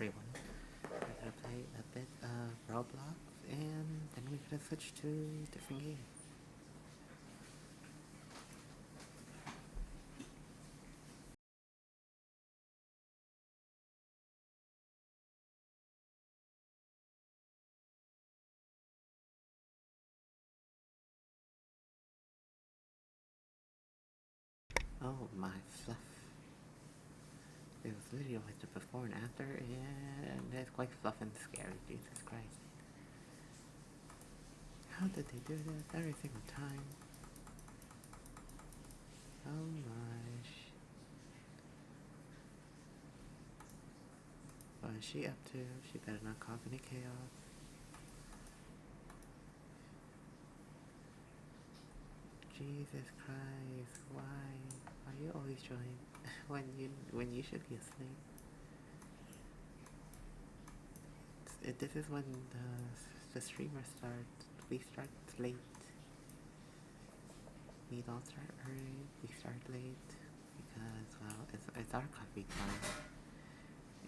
everyone. We're gonna play a bit of Roblox, and then we're gonna switch to different games. Oh my fluff. It was literally always the before and after, and it's quite fluff and scary, Jesus Christ. How did they do this every single time? Oh my. What is she up to? She better not cause any chaos. Jesus Christ, why? Why you always join when you should be asleep? This is when the streamer starts. We start late. We don't start early. We start late because well, it's our coffee time,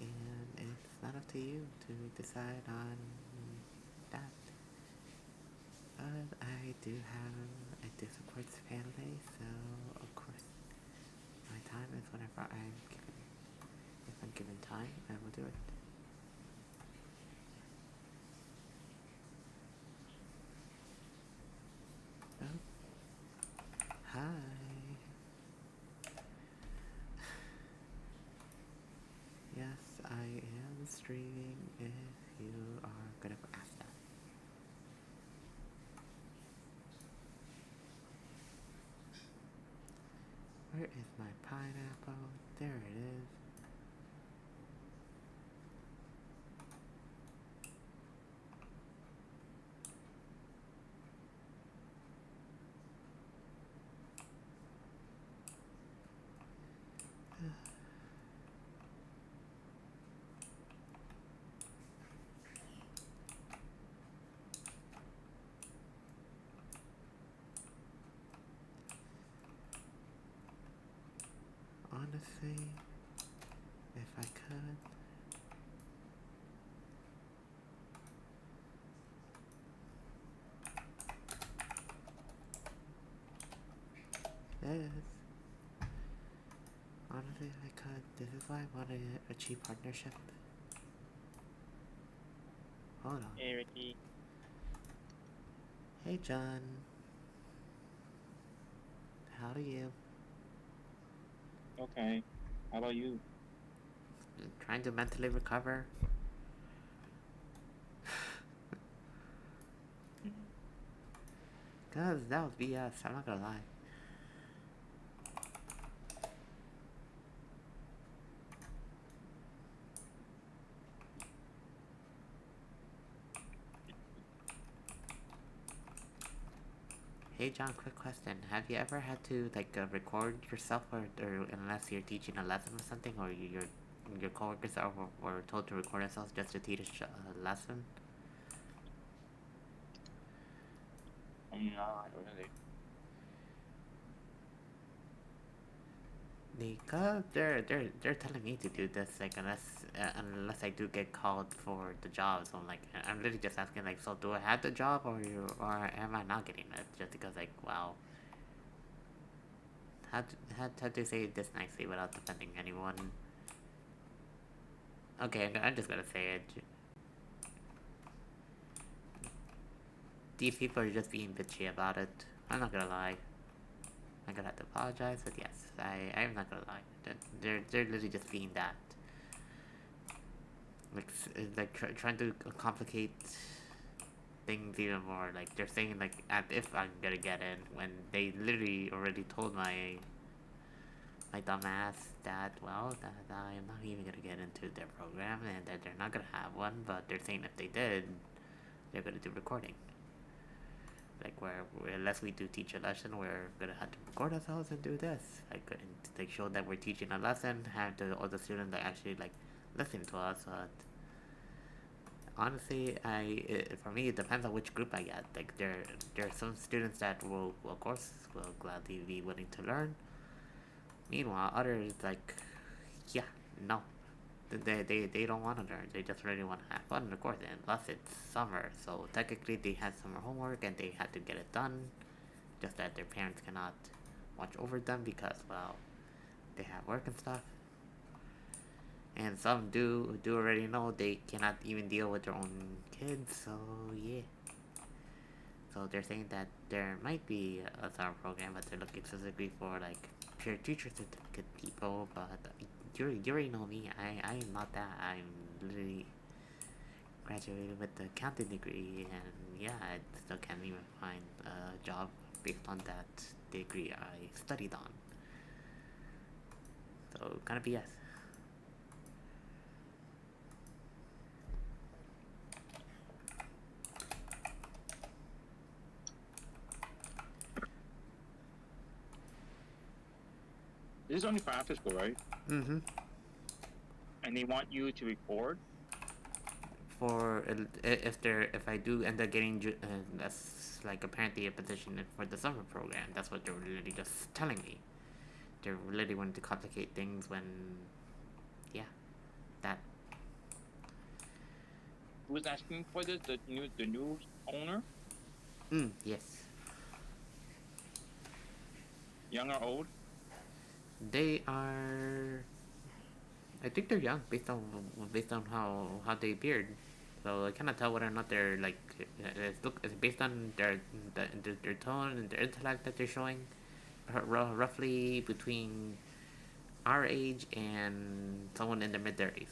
and it's not up to you to decide on that. But I do support family, so of course my time is whenever I'm given. If I'm given time, I will do it. Oh, hi. Yes, I am streaming if you are gonna ask that. Where is my pineapple? There it is. Honestly, if I could, this. Honestly, if I could, this is why I wanted a cheap partnership. Hold on. Hey, Ricky. Hey, John. How are you? Okay. How about you? Trying to mentally recover. Cause that was BS, I'm not gonna lie. Hey John, quick question. Have you ever had to like record yourself or unless you're teaching a lesson or something or your coworkers are told to record themselves just to teach a lesson? Not really. Because they're telling me to do this like unless I do get called for the job. So like I'm literally just asking like, so do I have the job or am I not getting it? Just because like wow, how to say this nicely without offending anyone? Okay, I'm just gonna say it. These people are just being bitchy about it. I'm not gonna lie. I'm gonna have to apologize, but yes, I'm not gonna lie. They're literally just being that. Like trying to complicate things even more. Like they're saying like as if I'm gonna get in when they literally already told my dumbass that well that I am not even gonna get into their program and that they're not gonna have one. But they're saying if they did, they're gonna do recording. Like where unless we do teach a lesson, we're gonna have to record ourselves and do this. Like and like show that we're teaching a lesson, have all the students that actually like listen to us. But honestly, for me it depends on which group I get. Like there are some students that will of course will gladly be willing to learn. Meanwhile, others like yeah no they don't want to learn. They just really want to have fun, of course. And plus, it's summer, so technically they had summer homework and they had to get it done. Just that their parents cannot watch over them because, well, they have work and stuff. And some do already know they cannot even deal with their own kids. So yeah. So they're saying that there might be a summer program, but they're looking specifically for like pure teacher certificate people. But you already know me. I am not that. I'm literally graduated with the accounting degree, and yeah, I still can't even find a job based on that degree I studied on. So kind of BS. This is only for after school, right? Mm-hmm. And they want you to record. For if I do end up getting that's like apparently a position for the summer program. That's what they're really just telling me. They're really wanting to complicate things when, yeah, that. Who's asking for this? The new owner, Yes. young or old? They are. I think they're young based on how they appeared. So I cannot tell whether or not they're like it's based on their tone and their intellect that they're showing, roughly between our age and someone in their mid 30s.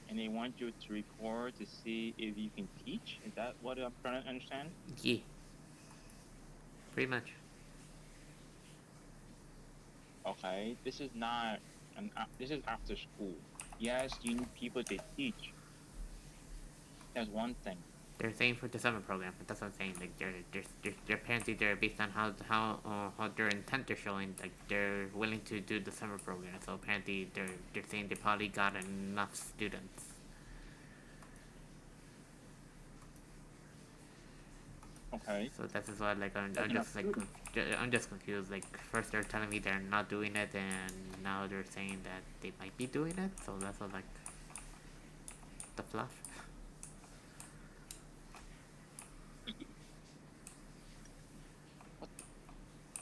And they want you to record to see if you can teach. Is that what I'm trying to understand? Yeah, pretty much. Okay, this is not this is after school. Yes, you need people to teach. That's one thing. They're saying for the summer program, but that's what I'm saying. Like they're apparently they're based on how their intent they're showing. Like they're willing to do the summer program. So apparently they're saying they probably got enough students. Okay. So that's just why like That's I'm enough just like students. I'm just confused. Like first they're telling me they're not doing it, and now they're saying that they might be doing it. So that's what like the fluff.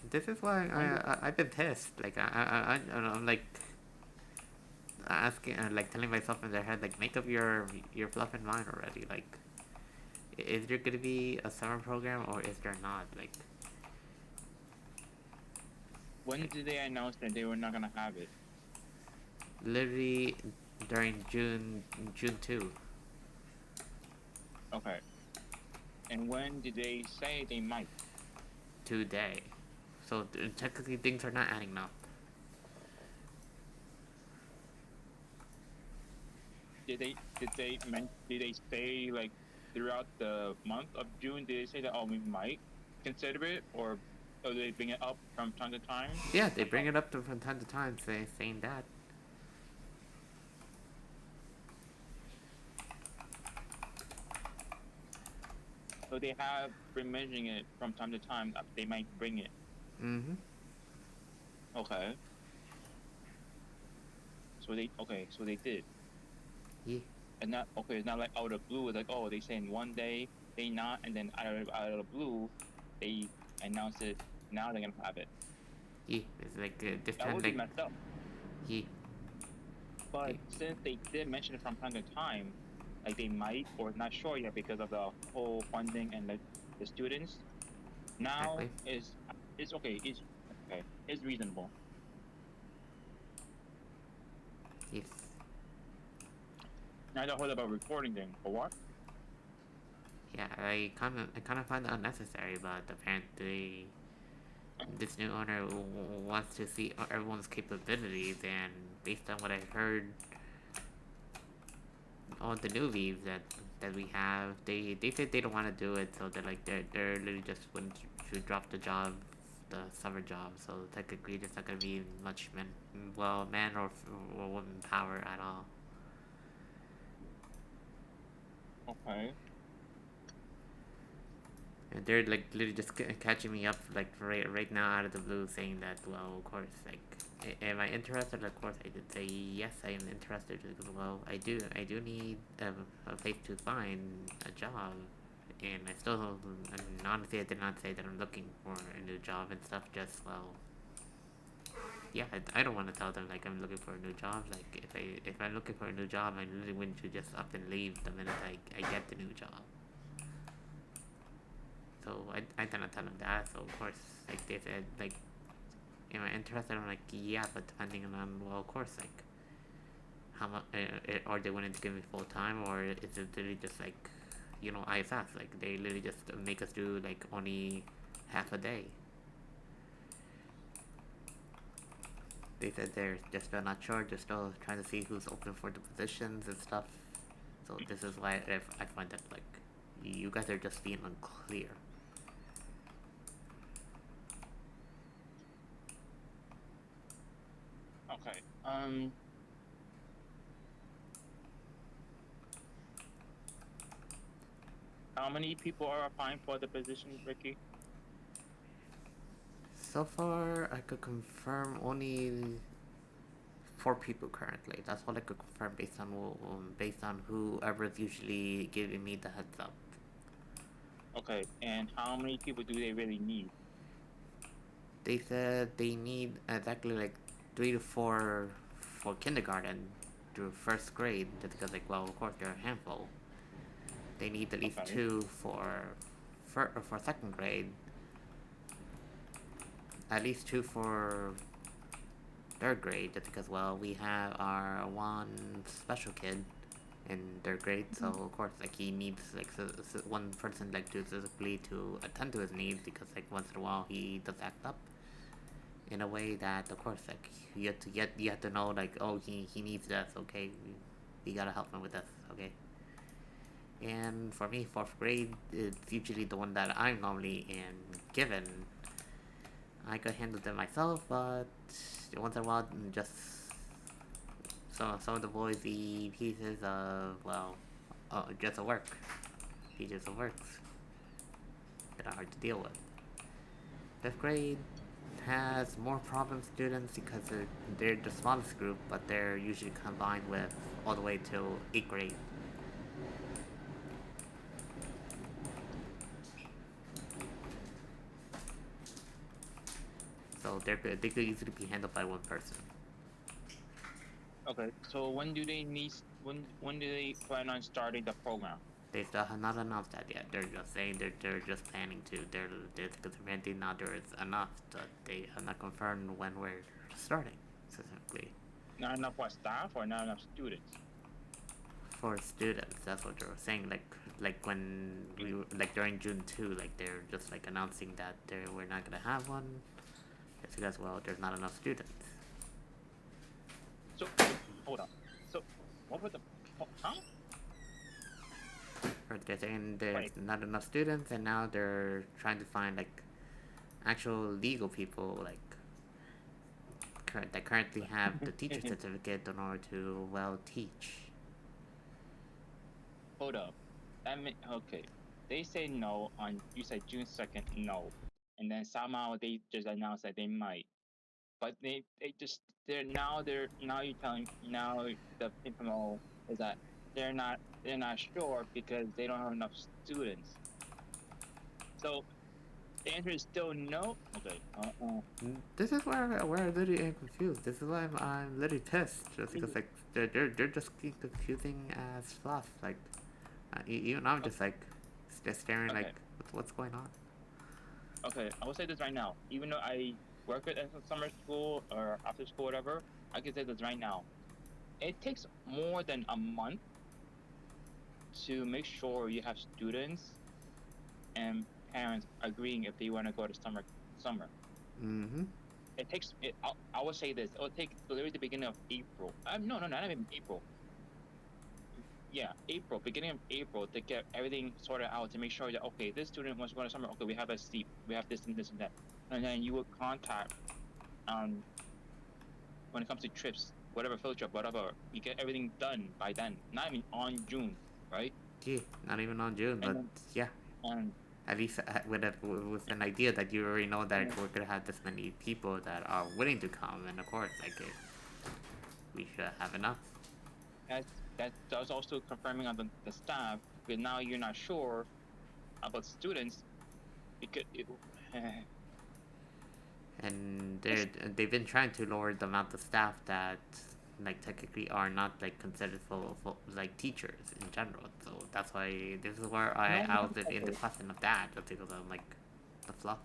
This is why When did I've been pissed. Like I'm like asking like telling myself in their head like make up your fluff in mind already. Like is there gonna be a summer program or is there not? when Like did they announce that they were not gonna have it? literally during June 2. Okay. And when did they say they might? Today. So technically things are not adding up. Did they say like throughout the month of June? Did they say that, oh, we might consider it, or they bring it up from time to time? Yeah, they bring it up from time to time, saying that. So they have been mentioning it from time to time that they might bring it. Mm-hmm. Okay. So they did. Yeah. And not okay. It's not like out of the blue. It's like, oh, they say in one day they not, and then out of the blue, they announce it. Now they're gonna have it. Yeah. It's like this That time would be like messed up. yeah. But They, since they did mention it from time to time, like they might or not sure yet because of the whole funding and the students, now exactly. is okay. It's okay. It's reasonable. Yes. Now the whole about recording thing. For what? Yeah. I kind of find it unnecessary, but apparently this new owner wants to see everyone's capabilities, and based on what I heard on the newbies that we have, they said they don't want to do it, so they're literally just willing to drop the job, the summer job. So technically, there's not gonna be much man or woman power at all. Okay. And they're like literally just catching me up like right now out of the blue, saying that, well, of course, like, am I interested? Of course, I did say yes, I am interested. Well, I do need a place to find a job, and I still, and honestly, I did not say that I'm looking for a new job and stuff. Just, well, yeah, I don't want to tell them like I'm looking for a new job. Like, if I'm looking for a new job, I'm literally willing to just up and leave the minute I get the new job. So I didn't tell them that. So of course, like they said, like, am I interested? I'm like, yeah, but depending on, well, of course, like, how much are they willing to give me full time, or is it literally just like, ISS? Like they literally just make us do like only half a day. They said they're just still not sure. They're still trying to see who's open for the positions and stuff. So this is why if I find that like you guys are just being unclear. Okay. How many people are applying for the position, Ricky? So far, I could confirm only 4 people currently. That's all I could confirm based on whoever's usually giving me the heads up. Okay. And how many people do they really need? They said they need exactly like 3 to 4 for kindergarten through first grade. Just because, like, well, of course they're a handful. They need at least Okay. 2 for second grade. At least 2 for third grade. Just because, well, we have our one special kid in third grade, so Mhm. of course, like, he needs like one person like to physically to attend to his needs, because like once in a while he does act up in a way that, of course, like, you have to know, like, oh, he needs this, okay, we gotta help him with this, okay. And for me, fourth grade is usually the one that I'm normally in given. I could handle them myself, but once in a while, just some of the boysy pieces of, well, just a work. Pieces of works that are hard to deal with. Fifth grade has more problem students because they're the smallest group, but they're usually combined with all the way till 8th grade. So they could easily be handled by one person. Okay. So when do they need? When do they plan on starting the program? They still have not announced that yet. They're just saying they're just planning to. They're already now there is enough, but they have not confirmed when we're starting specifically. Not enough what staff or not enough students? For students, that's what they were saying. Like when we were, like during June 2, like they're just like announcing that we're not gonna have one. It's because, well, there's not enough students. So hold on. So what was the? Huh? Or they're saying there's Wait. not enough students, and now they're trying to find like actual legal people, like that currently have the teacher certificate in order to, well, teach. Hold up. Okay. They say no on you said June 2nd, no. And then somehow they just announced that they might. But they just they're now you telling now the info is that they're not sure because they don't have enough students. So the answer is still no. Okay. This is where I literally am confused. This is why I'm literally pissed, just because like they're just confusing as fluff. Like, even I'm just like staring like, Okay. what's going on. Okay. I will say this right now. Even though I work at a summer school or after school, whatever, I can say this right now. It takes more than a month to make sure you have students and parents agreeing if they want to go to summer. Mm-hmm. It takes it. I will say this. It will take literally the beginning of April. No, not even April. Yeah, April, beginning of April to get everything sorted out to make sure that okay, this student wants to go to summer. Okay, we have a seat. We have this and this and that, and then you will contact um when it comes to trips, whatever field trip, whatever. You get everything done by then. Not even on June, right? Gee, not even on June, And but then yeah, and at least with an idea that you already know that we're gonna have this many people that are willing to come, and of course, like we should have enough. That's also confirming on the staff, because now you're not sure about students because And it's they've been trying to lower the amount of staff that like technically are not like considered for like teachers in general. So that's why this is where no I no was in the okay question of that, just because of like the fluff.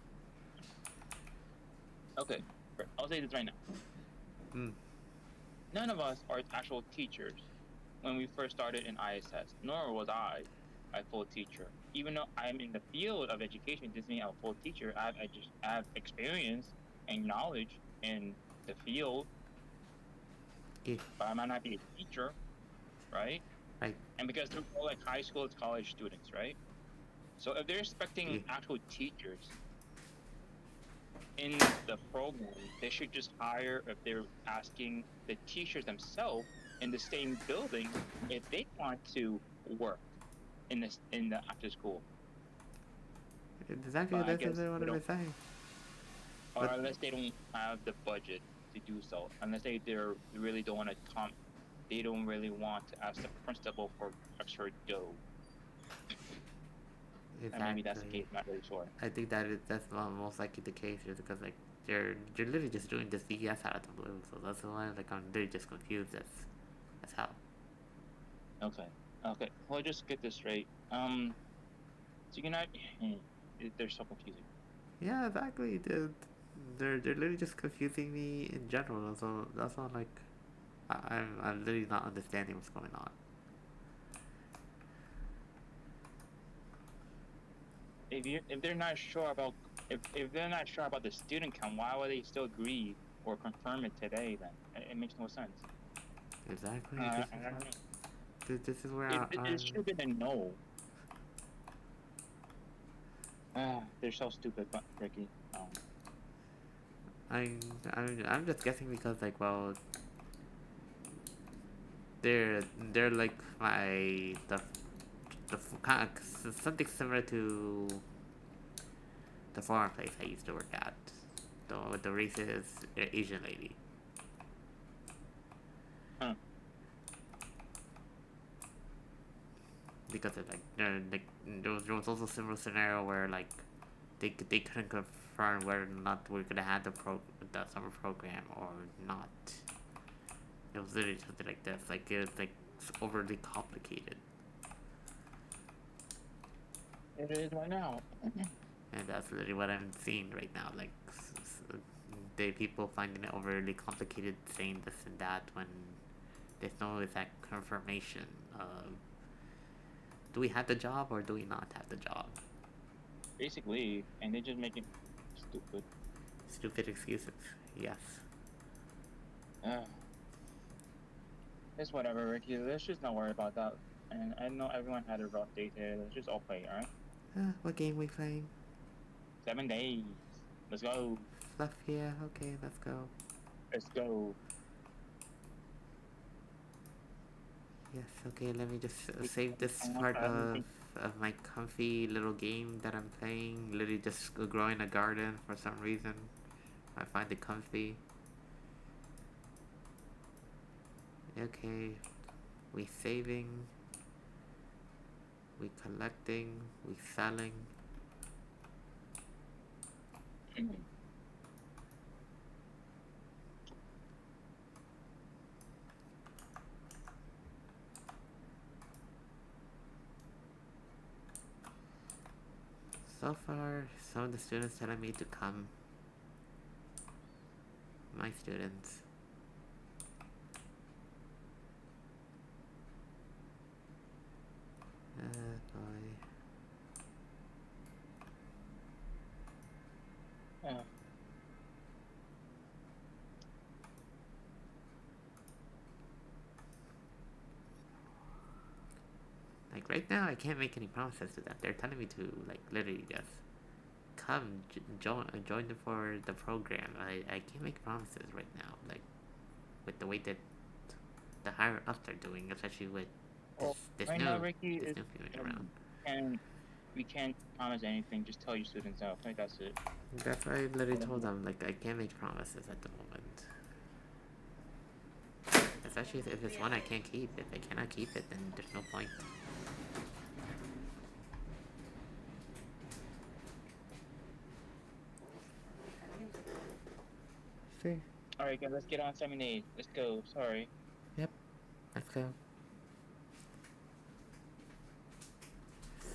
okay. I'll say this right now. Mm. None of us are actual teachers when we first started in ISS, nor was I a full teacher. Even though I'm in the field of education, doesn't mean I'm a full teacher. I just have experience and knowledge in the field, Yeah, but I might not be a teacher, right? right. And because they're all like high school to college students, right? So if they're expecting Yeah. actual teachers in the program, they should just hire, if they're asking the teachers themselves in the same building, if they want to work in the after school. Exactly, But I this is guess what they I don't, was saying. or But unless they don't have the budget to do so, unless they really don't want to come, they don't really want to ask the principal for extra dough. And maybe that's the exactly, case. Not really sure. I think that's most likely the case, just because like they're literally just doing this VS out of the blue. So that's why like I'm literally just confused as how. Okay, okay. Well, just get this straight. So you're not. They're so confusing. Yeah, exactly. They're literally just confusing me in general. So that's not like I'm literally not understanding what's going on. If they're not sure about, if they're not sure about the student count, why would they still agree or confirm it today? Then it makes no sense. Exactly. This I is don't what know. this is where It should have been a no. They're so stupid, but Ricky. I'm I'm just guessing because like well they're they're like the kind of something similar to the foreign place I used to work at. The racist Asian lady. Huh. Because of like there was also a similar scenario where like they couldn't confirm whether or not we're gonna have the summer program or not. It was literally something like this. Like it was like overly complicated, It is right now. and that's literally what I'm seeing right now. Like the people finding it overly complicated, saying this and that when there's no exact confirmation of do we have the job or do we not have the job. Basically, and they just make it stupid. Stupid excuses. Yes. Uh, it's whatever, Ricky. Let's just not worry about that. And I know everyone had a rough day today. Let's just all play, alright? What game we playing? 7 days. Let's go. Fluff, yeah, okay, let's go. Let's go. Yes, okay, let me just We save this can part everything. of my comfy little game that I'm playing. Literally just growing a garden for some reason. I find it comfy. Okay, we saving, we collecting, we selling. So far, some of the students telling me to come. My students. Boy. Yeah. Like right now, I can't make any promises to them. They're telling me to like literally just come join for the program. I can't make promises right now. Like with the way that the higher ups are doing, especially with Well, this right now, new Ricky this is new feeling around. and we can't promise anything. Just tell your students out. I think that's it. That's why I literally told them, like, I can't make promises at the moment. Especially if it's one I can't keep. If I cannot keep it, then there's no point. See? All right, guys, let's get on 7 days. Let's go. Sorry. Yep. Let's go.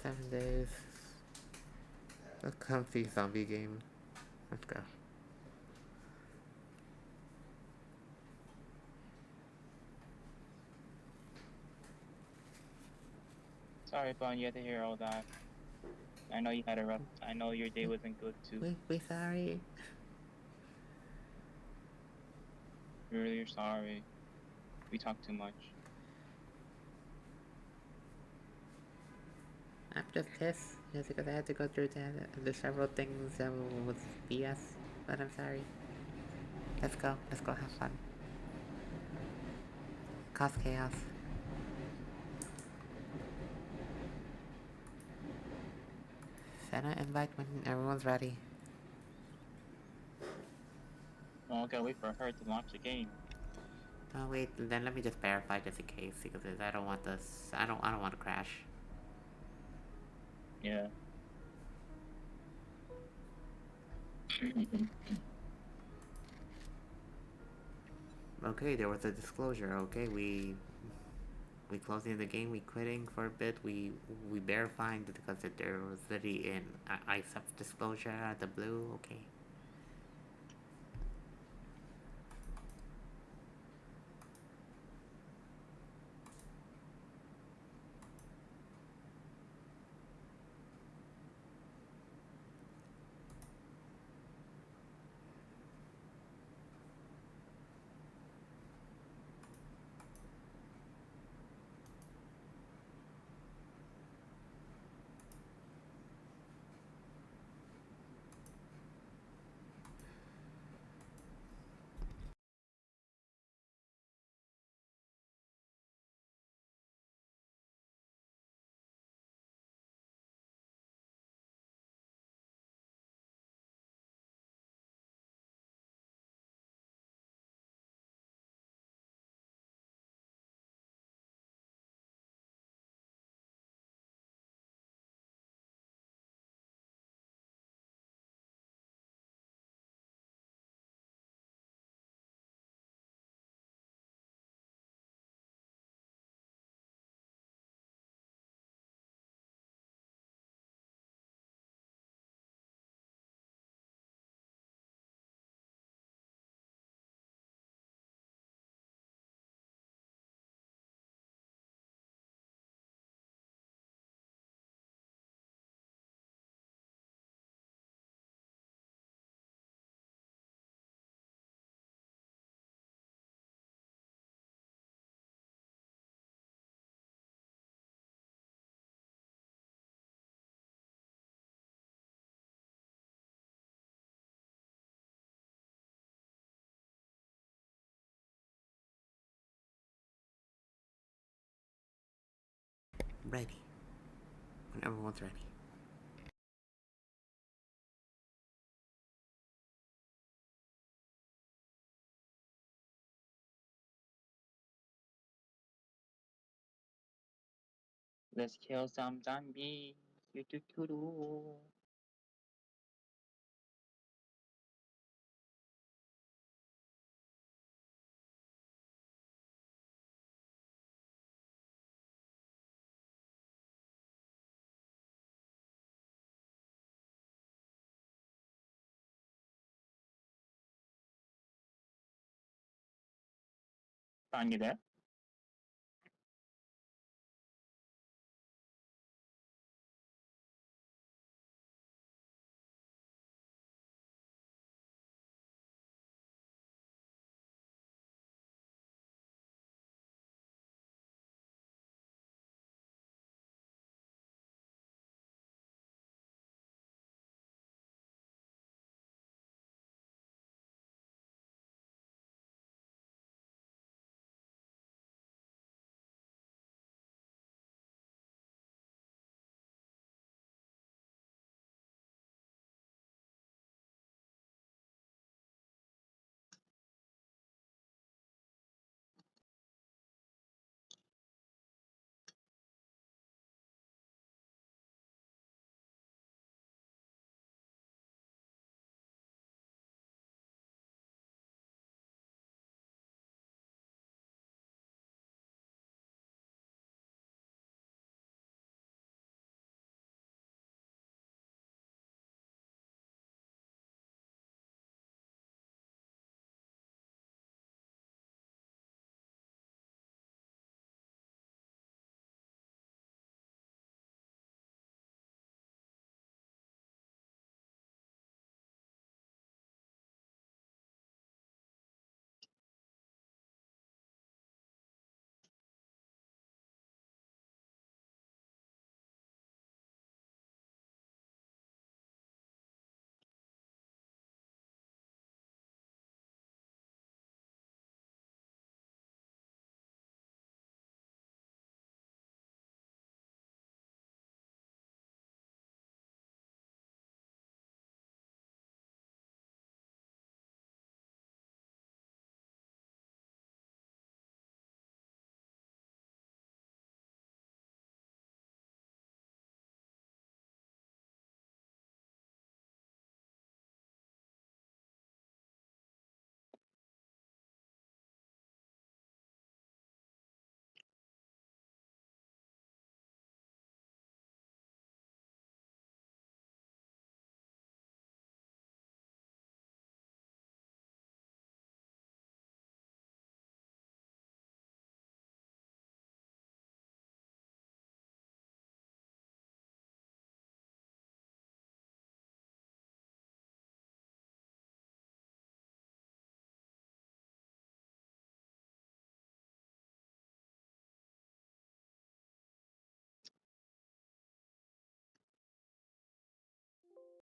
7 days. A comfy zombie game. Let's go. Sorry, Bon, you had to hear all that. I know you had a rough. I know your day wasn't good too. We sorry. Really sorry. We talked too much. I'm just pissed. Just because I had to go through the several things that was BS. But I'm sorry. Let's go. Let's go have fun. Cause chaos. Send an invite when everyone's ready. Well, I gotta wait for her to launch the game. Oh wait, then let me just verify just in case because I don't want this. I don't want to crash. Yeah. Okay, there was a disclosure. Okay, we closing the game. We quitting for a bit. We verifying because there was literally an ISF disclosure at the blue. Okay. Ready. When everyone's ready. Let's kill some zombies. Do. Bon, you there?